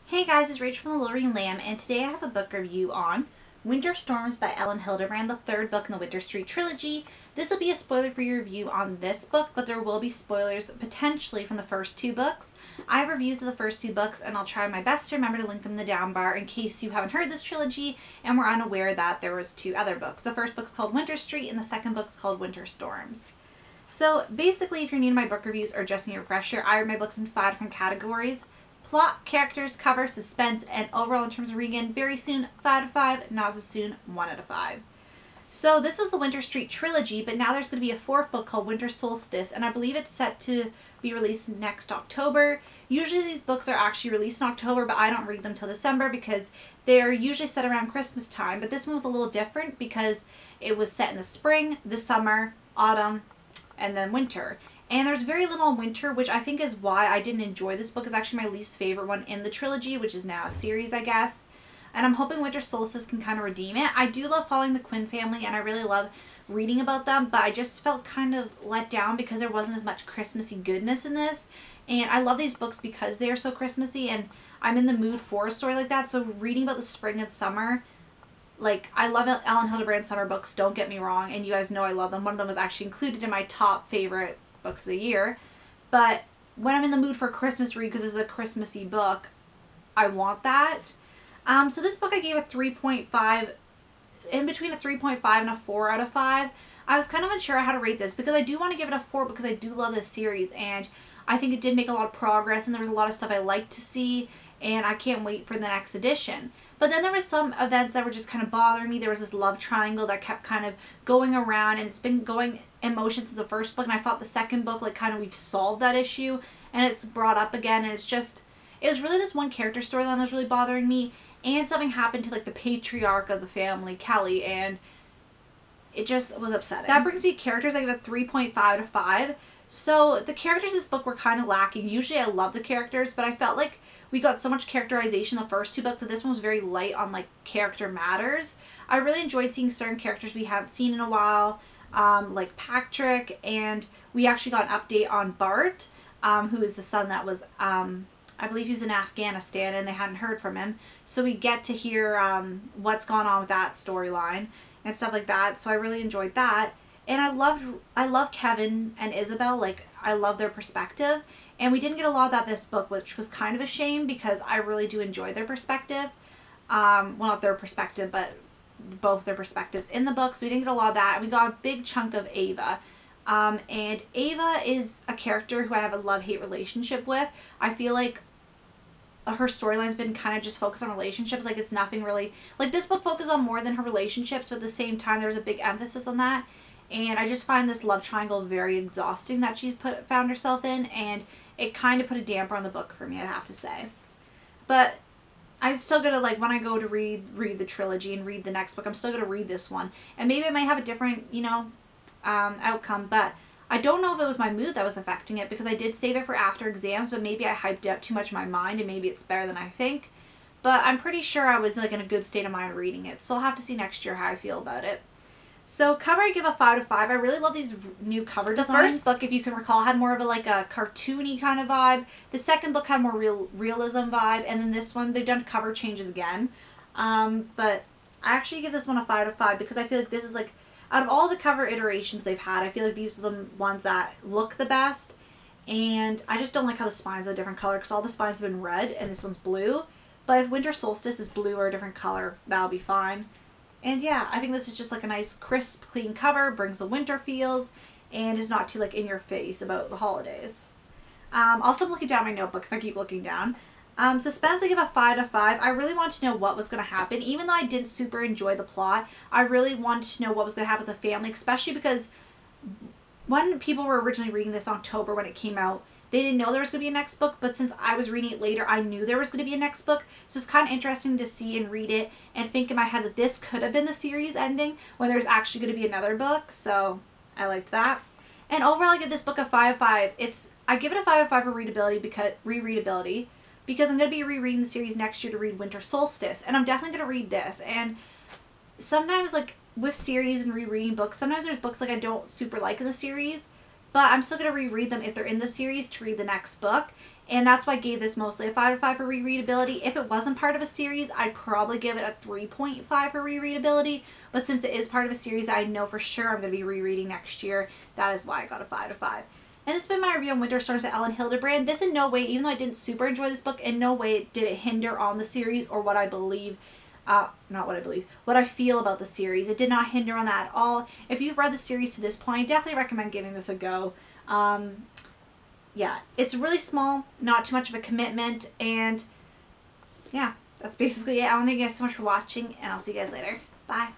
Hey guys, it's Rachel from The Little Green Lamb, and today I have a book review on Winter Storms by Elin Hilderbrand, the third book in the Winter Street trilogy. This will be a spoiler-free review on this book, but there will be spoilers potentially from the first two books. I have reviews of the first two books, and I'll try my best to remember to link them in the down bar in case you haven't heard this trilogy and were unaware that there was two other books. The first book's called Winter Street, and the second book's called Winter Storms. So basically, if you're new to my book reviews or just need a refresher, I read my books in 5 different categories: plot, characters, cover, suspense, and overall in terms of reading. Very soon, 5 out of 5, not so soon, 1 out of 5. So this was the Winter Street trilogy, but now there's going to be a 4th book called Winter Solstice, and I believe it's set to be released next October. Usually these books are actually released in October, but I don't read them till December because they're usually set around Christmas time. But this one was a little different because it was set in the spring, the summer, autumn, and then winter. And there's very little in winter, which I think is why I didn't enjoy this book. It's actually my least favorite one in the trilogy, which is now a series, I guess. And I'm hoping Winter Solstice can kind of redeem it. I do love following the Quinn family, and I really love reading about them, but I just felt kind of let down because there wasn't as much Christmassy goodness in this. And I love these books because they are so Christmassy, and I'm in the mood for a story like that. So reading about the spring and summer, like, I love Elin Hilderbrand summer books, don't get me wrong, and you guys know I love them. One of them was actually included in my top favorite books of the year. But when I'm in the mood for a Christmas read, because this is a Christmassy book, I want that. So this book I gave a 3.5, in between a 3.5 and a 4 out of 5. I was kind of unsure how to rate this because I do want to give it a 4 because I do love this series, and I think it did make a lot of progress, and there was a lot of stuff I liked to see, and I can't wait for the next edition. But then there was some events that were just kind of bothering me. There was this love triangle that kept kind of going around, and it's been going in motion since the first book, and I thought the second book, like, kind of we've solved that issue, and it's brought up again, and it was really this one character storyline that was really bothering me, and something happened to, like, the patriarch of the family, Kelly, and it just was upsetting. That brings me to characters. I give a 3.5 out of 5. So the characters in this book were kind of lacking. Usually I love the characters, but I felt like we got so much characterization in the first two books that this one was very light on, like, character matters. I really enjoyed seeing certain characters we haven't seen in a while, like Patrick, and we actually got an update on Bart, who is the son that was, I believe he was in Afghanistan and they hadn't heard from him. So we get to hear what's gone on with that storyline and stuff like that. So I really enjoyed that. And I love Kevin and Isabel. Like, I love their perspective. And we didn't get a lot of that this book, which was kind of a shame because I really do enjoy their perspective. Well, not their perspective, but both their perspectives in the book. So we didn't get a lot of that. And we got a big chunk of Ava. And Ava is a character who I have a love-hate relationship with. I feel like her storyline's been kind of just focused on relationships. Like, it's nothing really, like, this book focused on more than her relationships, but at the same time there was a big emphasis on that. And I just find this love triangle very exhausting that she found herself in, and it kind of put a damper on the book for me, I have to say. But I'm still gonna, like, when I go to read the trilogy and read the next book, I'm still gonna read this one, and maybe it might have a different, you know, outcome. But I don't know if it was my mood that was affecting it, because I did save it for after exams, but maybe I hyped up too much in my mind, and maybe it's better than I think. But I'm pretty sure I was, like, in a good state of mind reading it, so I'll have to see next year how I feel about it. So cover, I give a 5 out of 5. I really love these new cover designs. The first book, if you can recall, had more of a, like, a cartoony kind of vibe. The second book had more realism vibe, and then this one, they've done cover changes again. But I actually give this one a 5 out of 5 because I feel like this is, like, out of all the cover iterations they've had, I feel like these are the ones that look the best. And I just don't like how the spines are a different color because all the spines have been red and this one's blue. But if Winter Solstice is blue or a different color, that'll be fine. And yeah, I think this is just like a nice, crisp, clean cover, brings the winter feels, and is not too, like, in your face about the holidays. Also, I'm looking down my notebook if I keep looking down. Suspense, I give a 5 out of 5. I really wanted to know what was going to happen. Even though I didn't super enjoy the plot, I really wanted to know what was going to happen with the family, especially because when people were originally reading this in October when it came out, they didn't know there was going to be a next book, but since I was reading it later, I knew there was going to be a next book. So it's kind of interesting to see and read it and think in my head that this could have been the series ending when there's actually going to be another book. So I liked that. And overall, I give this book a 5 out of 5. I give it a 5 out of 5 for readability because I'm going to be rereading the series next year to read Winter Solstice, and I'm definitely going to read this. And sometimes, like, with series and rereading books, sometimes there's books, like, I don't super like in the series, but I'm still going to reread them if they're in the series to read the next book. And that's why I gave this mostly a 5 out of 5 for rereadability. If it wasn't part of a series, I'd probably give it a 3.5 for rereadability. But since it is part of a series I know for sure I'm going to be rereading next year, that is why I got a 5 out of 5. And this has been my review on Winter Storms by Elin Hilderbrand. This in no way, even though I didn't super enjoy this book, in no way did it hinder on the series or what I believe. What I feel about the series. It did not hinder on that at all. If you've read the series to this point, I definitely recommend giving this a go. Yeah, it's really small, not too much of a commitment, and yeah, that's basically it. I want to thank you guys so much for watching, and I'll see you guys later. Bye.